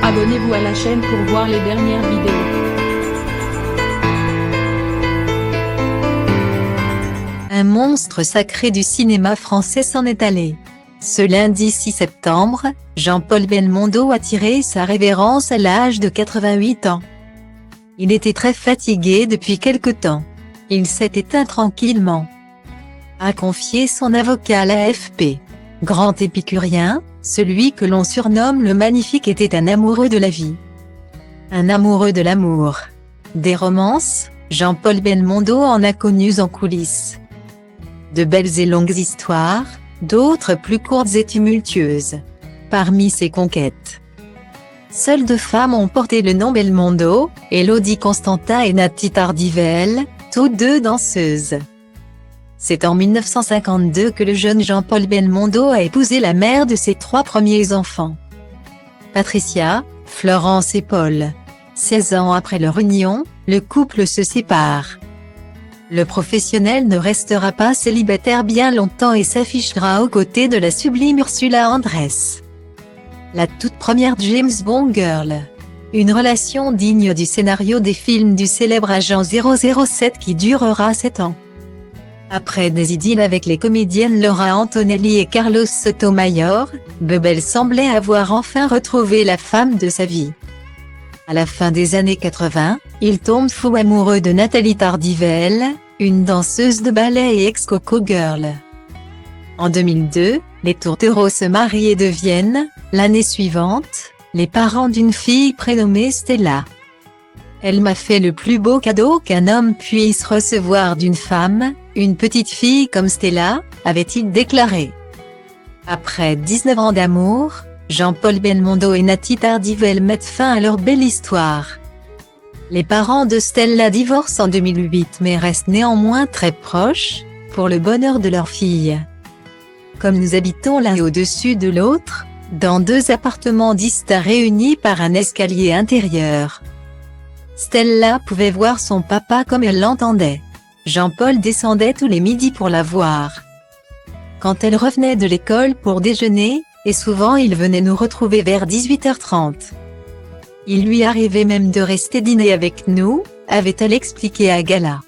Abonnez-vous à la chaîne pour voir les dernières vidéos. Un monstre sacré du cinéma français s'en est allé. Ce lundi 6 septembre, Jean-Paul Belmondo a tiré sa révérence à l'âge de 88 ans. Il était très fatigué depuis quelque temps. Il s'est éteint tranquillement, a confié son avocat à l'AFP. Grand épicurien, celui que l'on surnomme le Magnifique était un amoureux de la vie. Un amoureux de l'amour. Des romances, Jean-Paul Belmondo en a connues en coulisses. De belles et longues histoires, d'autres plus courtes et tumultueuses. Parmi ses conquêtes, seules 2 femmes ont porté le nom Belmondo, Élodie Constantin et Nathalie Tardivel, toutes 2 danseuses. C'est en 1952 que le jeune Jean-Paul Belmondo a épousé la mère de ses 3 premiers enfants, Patricia, Florence et Paul. 16 ans après leur union, le couple se sépare. Le professionnel ne restera pas célibataire bien longtemps et s'affichera aux côtés de la sublime Ursula Andress, la toute première James Bond girl. Une relation digne du scénario des films du célèbre agent 007 qui durera 7 ans. Après des idylles avec les comédiennes Laura Antonelli et Carlos Sotomayor, Bebel semblait avoir enfin retrouvé la femme de sa vie. À la fin des années 80, il tombe fou amoureux de Nathalie Tardivel, une danseuse de ballet et ex-Coco Girl. En 2002, les tourtereaux se marient et deviennent, l'année suivante, les parents d'une fille prénommée Stella. Elle m'a fait le plus beau cadeau qu'un homme puisse recevoir d'une femme, une petite fille comme Stella, avait-il déclaré. Après 19 ans d'amour, Jean-Paul Belmondo et Nathalie Tardivel mettent fin à leur belle histoire. Les parents de Stella divorcent en 2008 mais restent néanmoins très proches, pour le bonheur de leur fille. Comme nous habitons l'un au-dessus de l'autre, dans 2 appartements distincts réunis par un escalier intérieur, Stella pouvait voir son papa comme elle l'entendait. Jean-Paul descendait tous les midis pour la voir quand elle revenait de l'école pour déjeuner, et souvent il venait nous retrouver vers 18h30. Il lui arrivait même de rester dîner avec nous, avait-elle expliqué à Gala.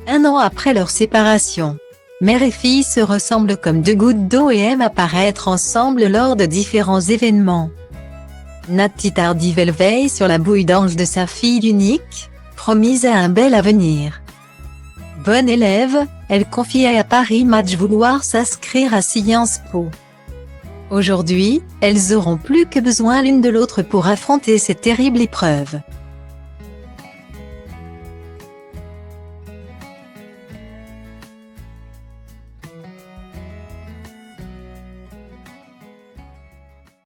1 an après leur séparation, mère et fille se ressemblent comme 2 gouttes d'eau et aiment apparaître ensemble lors de différents événements. Nathalie Tardivel veille sur la bouille d'ange de sa fille unique, promise à un bel avenir. Bonne élève, elle confiait à Paris Match vouloir s'inscrire à Sciences Po. Aujourd'hui, elles auront plus que besoin l'une de l'autre pour affronter cette terrible épreuve.